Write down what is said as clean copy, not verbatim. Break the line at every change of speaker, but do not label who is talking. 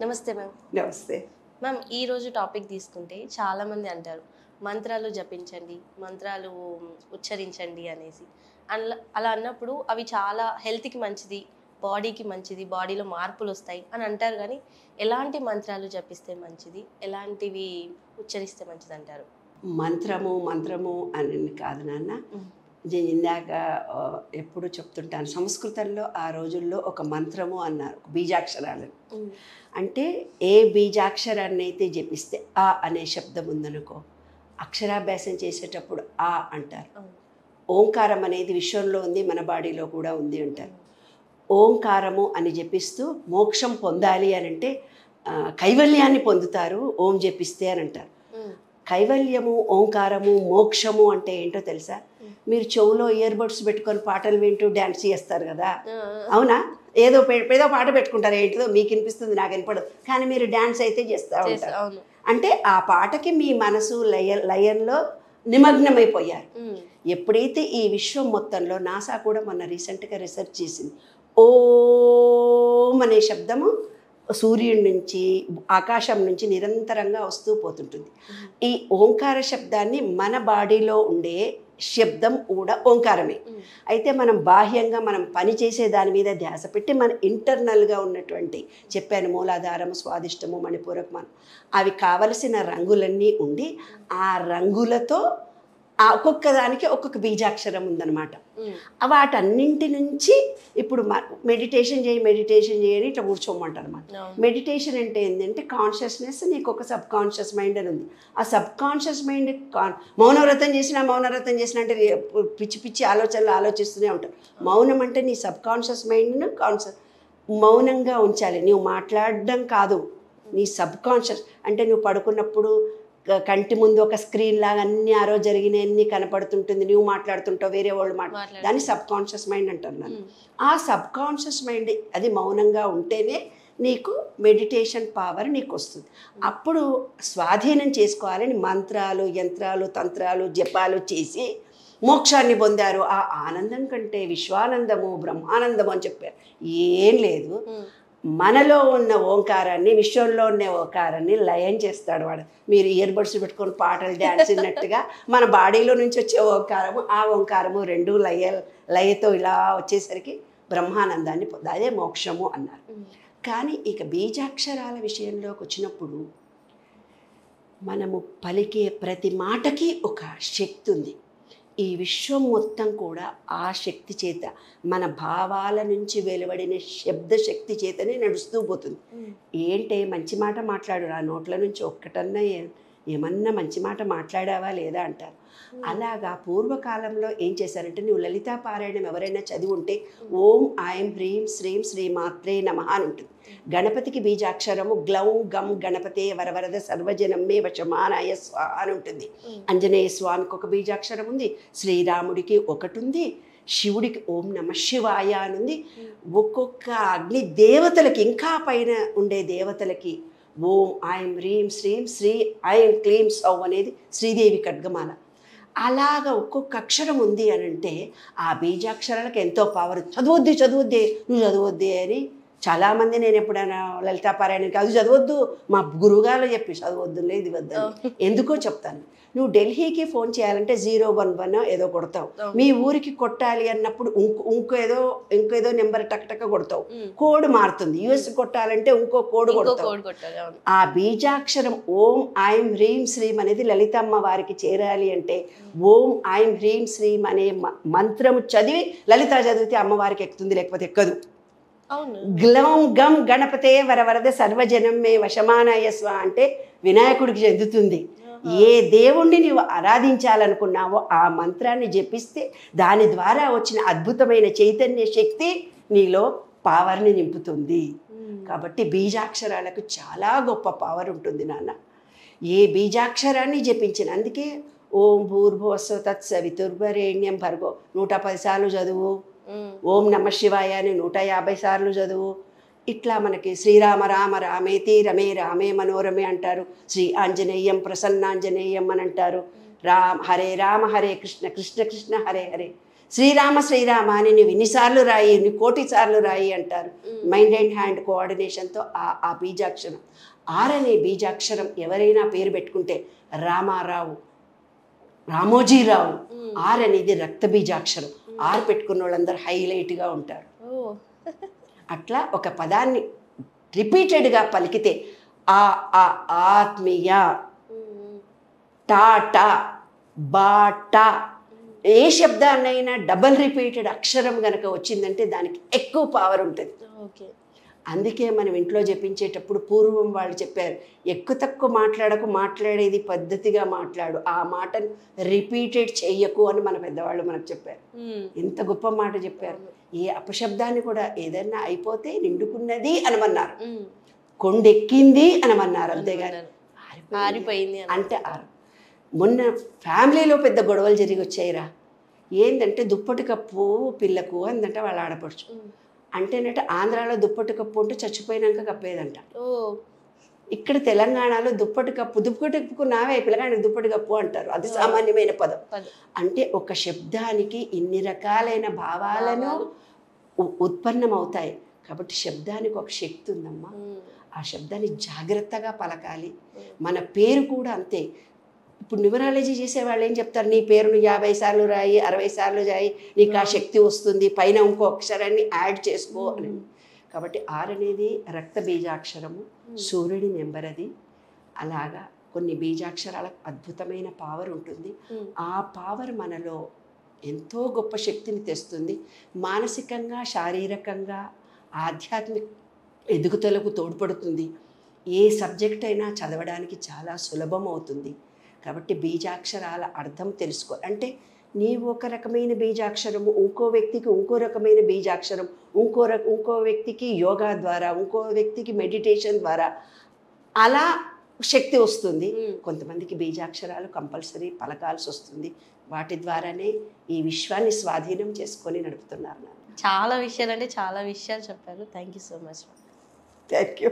నమస్తే మ్యామ్.
నమస్తే.
మ్యామ్, ఈరోజు టాపిక్ తీసుకుంటే చాలామంది అంటారు మంత్రాలు జపించండి, మంత్రాలు ఉచ్చరించండి అనేసి. అలా అన్నప్పుడు అవి చాలా హెల్త్కి మంచిది, బాడీకి మంచిది, బాడీలో మార్పులు వస్తాయి అని అంటారు. కానీ ఎలాంటి మంత్రాలు జపిస్తే మంచిది, ఎలాంటివి ఉచ్చరిస్తే మంచిది అంటారు?
మంత్రము అని కాదు నాన్న. నేను ఇందాక ఎప్పుడు చెప్తుంటాను, సంస్కృతంలో ఆ రోజుల్లో ఒక మంత్రము అన్నారు, బీజాక్షరాలు. అంటే ఏ బీజాక్షరాన్ని అయితే జపిస్తే ఆ అనే శబ్దం ఉందనుకో, అక్షరాభ్యాసం చేసేటప్పుడు ఆ అంటారు. ఓంకారం అనేది విశ్వంలో ఉంది, మన బాడీలో కూడా ఉంది అంటారు. ఓంకారము అని జపిస్తూ మోక్షం పొందాలి అని అంటే కైవల్యాన్ని పొందుతారు ఓం జపిస్తే అని అంటారు. కైవల్యము, ఓంకారము, మోక్షము అంటే ఏంటో తెలుసా? మీరు చెవులో ఇయర్ బడ్స్ పెట్టుకొని పాటలు వింటూ డ్యాన్స్ చేస్తారు కదా, అవునా? ఏదో పాట పెట్టుకుంటారు, ఏంటిదో మీకు వినిపిస్తుంది, నాకు వినపడదు, కానీ మీరు డ్యాన్స్ అయితే చేస్తూ ఉంటారు. అంటే ఆ పాటకి మీ మనసు లయంలో నిమగ్నమైపోయారు. ఎప్పుడైతే ఈ విశ్వం మొత్తంలో, నాసా కూడా మొన్న రీసెంట్గా రీసెర్చ్ చేసింది, ఓం అనే శబ్దము సూర్యుడి నుంచి, ఆకాశం నుంచి నిరంతరంగా వస్తూ పోతుంటుంది. ఈ ఓంకార శబ్దాన్ని మన బాడీలో ఉండే శబ్దం కూడా ఓంకారమే. అయితే మనం బాహ్యంగా మనం పని చేసే దాని మీద ధ్యాస పెట్టి మన ఇంటర్నల్గా ఉన్నటువంటి, చెప్పాను, మూలాధారము, స్వాదిష్టము, మణిపూరకం, అవి కావలసిన రంగులన్నీ ఉండి ఆ రంగులతో ఒక్కొక్క దానికి ఒక్కొక్క బీజాక్షరం ఉందన్నమాట. వాటన్నింటి నుంచి ఇప్పుడు మెడిటేషన్ చేయని ఇట్లా కూర్చోమంటారు అనమాట. మెడిటేషన్ అంటే ఏంటంటే కాన్షియస్నెస్, నీకు ఒక సబ్ కాన్షియస్ మైండ్ అని ఉంది. ఆ సబ్ కాన్షియస్ మైండ్ మౌనవ్రతం చేసిన అంటే పిచ్చి పిచ్చి ఆలోచనలు ఆలోచిస్తూనే ఉంటారు. మౌనం అంటే నీ సబ్ కాన్షియస్ మైండ్ను మౌనంగా ఉంచాలి. నువ్వు మాట్లాడడం కాదు, నీ సబ్ కాన్షియస్ అంటే నువ్వు పడుకున్నప్పుడు కంటి ముందు ఒక స్క్రీన్ లాగా అన్ని ఆ రోజు జరిగినవన్నీ కనపడుతుంటుంది, నువ్వు మాట్లాడుతుంటావు, వేరే వాళ్ళు దాన్ని సబ్ కాన్షియస్ మైండ్ అంటున్నాను. ఆ సబ్ కాన్షియస్ మైండ్ అది మౌనంగా ఉంటేనే నీకు మెడిటేషన్ పవర్ నీకు వస్తుంది. అప్పుడు స్వాధీనం చేసుకోవాలని మంత్రాలు, యంత్రాలు, తంత్రాలు, జపాలు చేసి మోక్షాన్ని పొందారు. ఆ ఆనందం కంటే విశ్వానందము, బ్రహ్మానందము అని చెప్పారు. ఏం లేదు, మనలో ఉన్న ఓంకారాన్ని, విశ్వంలో ఉన్న ఓంకారాన్ని లయం చేస్తాడు వాడు. మీరు ఇయర్ బడ్స్ పెట్టుకొని పాటలు డ్యాన్స్ విన్నట్టుగా మన బాడీలో నుంచి వచ్చే ఓంకారము, ఆ ఓంకారము రెండు లయతో ఇలా వచ్చేసరికి బ్రహ్మానందాన్ని పొందాలి. అదే మోక్షము అన్నారు. కానీ ఇక బీజాక్షరాల విషయంలోకి వచ్చినప్పుడు మనము పలికే ప్రతి మాటకి ఒక శక్తి ఉంది. ఈ విశ్వం మొత్తం కూడా ఆ శక్తి చేత, మన భావాల నుంచి వెలువడిన శబ్ద శక్తి చేతనే నడుస్తూ పోతుంది. ఏంటే మంచి మాట మాట్లాడు, ఆ నోట్ల నుంచి ఒక్కటన్నా ఏమన్నా మంచి మాట మాట్లాడావా లేదా అంటారు. అలాగా పూర్వకాలంలో ఏం చేశారంటే, నువ్వు లలితా పారాయణం ఎవరైనా చదివి ఉంటే ఓం ఐం హ్రీం శ్రీం శ్రీమాత్రే నమః అని ఉంటుంది. గణపతికి బీజాక్షరము గ్లౌం గం గణపతే వరవరద సర్వజనమ్మే వశమానాయ స్వాహ అని ఉంటుంది. ఆంజనేయ స్వామికి ఒక బీజాక్షరం ఉంది, శ్రీరాముడికి ఒకటి ఉంది, శివుడికి ఓం నమ శివాయ అని ఉంది. ఒక్కొక్క అగ్ని దేవతలకి, ఇంకా పైన ఉండే దేవతలకి ఓం ఐం హ్రీం శ్రీం శ్రీ ఐం క్లీం సౌ అనేది శ్రీదేవి ఖడ్గమాల. అలాగా ఒక్కొక్క అక్షరం ఉంది అని అంటే ఆ బీజాక్షరాలకు ఎంతో పవర్. చదవద్దు నువ్వు చదవద్దే అని చాలామంది, నేను ఎప్పుడైనా లలితా పారాయణకి అది చదవద్దు, మా గురువుగారు చెప్పి చదవద్దు, లేదు వద్దు, ఎందుకో చెప్తాను. నువ్వు ఢిల్లీకి ఫోన్ చేయాలంటే 011 ఏదో కొడతావు, మీ ఊరికి కొట్టాలి అన్నప్పుడు ఇంకేదో నెంబర్ టక్ కొడతావు, కోడ్ మారుతుంది. యుఎస్ కొట్టాలంటే ఇంకో కోడ్ కొడతావు. ఆ బీజాక్షరం ఓం ఐం హ్రీం శ్రీం అనేది లలితమ్మ వారికి చేరాలి అంటే ఓం ఐం హ్రీం శ్రీం అనే మంత్రము చదివి లలిత చదివితే అమ్మవారికి ఎక్కుతుంది, లేకపోతే ఎక్కదు. గ్లౌం గం గణపతే వరవరద సర్వజనం మే వశమానాయ స్వ అంటే వినాయకుడికి చెందుతుంది. ఏ దేవుణ్ణి నీవు ఆరాధించాలనుకున్నావో ఆ మంత్రాన్ని జపిస్తే దాని ద్వారా వచ్చిన అద్భుతమైన చైతన్య శక్తి నీలో పవర్ని నింపుతుంది. కాబట్టి బీజాక్షరాలకు చాలా గొప్ప పవర్ ఉంటుంది నాన్న. ఏ బీజాక్షరాన్ని జపించిన, అందుకే ఓం భూర్భువస్వ తత్సవితుర్వరేణ్యం భర్గో 110 సార్లు చదువు, ఓం నమ శివాయ అని 150 సార్లు చదువు. ఇట్లా మనకి శ్రీరామ రామ రామేతి రమే రామే మనోరమే అంటారు, శ్రీ ఆంజనేయం ప్రసన్నాంజనేయం అని అంటారు, రామ హరే కృష్ణ కృష్ణ కృష్ణ హరే హరే, శ్రీరామ శ్రీరామ అని నువ్వు ఇన్నిసార్లు రాయి, నువ్వు 1,000,000 సార్లు రాయి అంటారు. మైండ్ అండ్ హ్యాండ్ కోఆర్డినేషన్తో ఆ బీజాక్షరం ఆర్ అనే బీజాక్షరం ఎవరైనా పేరు పెట్టుకుంటే రామారావు, రామోజీరావు, ఆర్ అనేది రక్త బీజాక్షరం. ఆర్ పెట్టుకున్న వాళ్ళందరూ హైలైట్గా ఉంటారు. అట్లా ఒక పదాన్ని రిపీటెడ్గా పలికితే ఆత్మీయ, టాటా, బాటా, ఏ శబ్దాన్నైనా డబల్ రిపీటెడ్ అక్షరం కనుక వచ్చిందంటే దానికి ఎక్కువ పవర్ ఉంటుంది. అందుకే మనం ఇంట్లో జపించేటప్పుడు పూర్వం వాళ్ళు చెప్పారు, ఎక్కువ తక్కువ మాట్లాడకు, మాట్లాడేది పద్ధతిగా మాట్లాడు, ఆ మాటను రిపీటెడ్ చెయ్యకు అని మన పెద్దవాళ్ళు మనకు చెప్పారు. ఎంత గొప్ప మాట చెప్పారు. ఏ అపశబ్దాన్ని కూడా ఏదన్నా అయిపోతే నిండుకున్నది అనమన్నారు, కొండెక్కింది అనమన్నారు, అంతేగాని
ఆరిపోయింది
అంటే మొన్న ఫ్యామిలీలో పెద్ద గొడవలు జరిగి వచ్చాయిరా. ఏంటంటే దుప్పటి కప్పు పిల్లకు అందంట వాళ్ళ ఆడపడుచు. అంటేనట ఆంధ్రాలో దుప్పటి కప్పు ఉంటే చచ్చిపోయినాక కప్పేదంట. ఇక్కడ తెలంగాణలో దుప్పటి కప్పుకు నావే పిల్లగానికి దుప్పటి కప్పు అంటారు. అది సామాన్యమైన పదం. అంటే ఒక శబ్దానికి ఇన్ని రకాలైన భావాలను ఉత్పన్నమవుతాయి. కాబట్టి శబ్దానికి ఒక శక్తి ఉందమ్మా. ఆ శబ్దాన్ని జాగ్రత్తగా పలకాలి. మన పేరు కూడా అంతే. ఇప్పుడు న్యూమరాలజీ చేసేవాళ్ళు ఏం చెప్తారు, నీ పేరును 50 సార్లు రాయి, 60 సార్లు రాయి, నీకు ఆ శక్తి వస్తుంది, పైన ఇంకో అక్షరాన్ని యాడ్ చేసుకో అని. కాబట్టి ఆర్ అనేది రక్త బీజాక్షరము, సూర్యుడి నెంబర్ అది. అలాగా కొన్ని బీజాక్షరాలకు అద్భుతమైన పవర్ ఉంటుంది. ఆ పవర్ మనలో ఎంతో గొప్ప శక్తిని తెస్తుంది. మానసికంగా, శారీరకంగా, ఆధ్యాత్మిక ఎదుగుదలకు తోడ్పడుతుంది. ఏ సబ్జెక్ట్ అయినా చదవడానికి చాలా సులభం అవుతుంది. కాబట్టి బీజాక్షరాల అర్థం తెలుసుకో. అంటే నీవు ఒక రకమైన బీజాక్షరము, ఇంకో వ్యక్తికి ఇంకో రకమైన బీజాక్షరం, ఇంకో వ్యక్తికి యోగా ద్వారా, ఇంకో వ్యక్తికి మెడిటేషన్ ద్వారా అలా శక్తి వస్తుంది. కొంతమందికి బీజాక్షరాలు కంపల్సరీ పలకాల్సి వస్తుంది. వాటి ద్వారానే ఈ విశ్వాన్ని స్వాధీనం చేసుకొని నడుపుతున్నారు.
చాలా విషయాలు అంటే చాలా విషయాలు చెప్పారు. Thank you so much.
Thank you.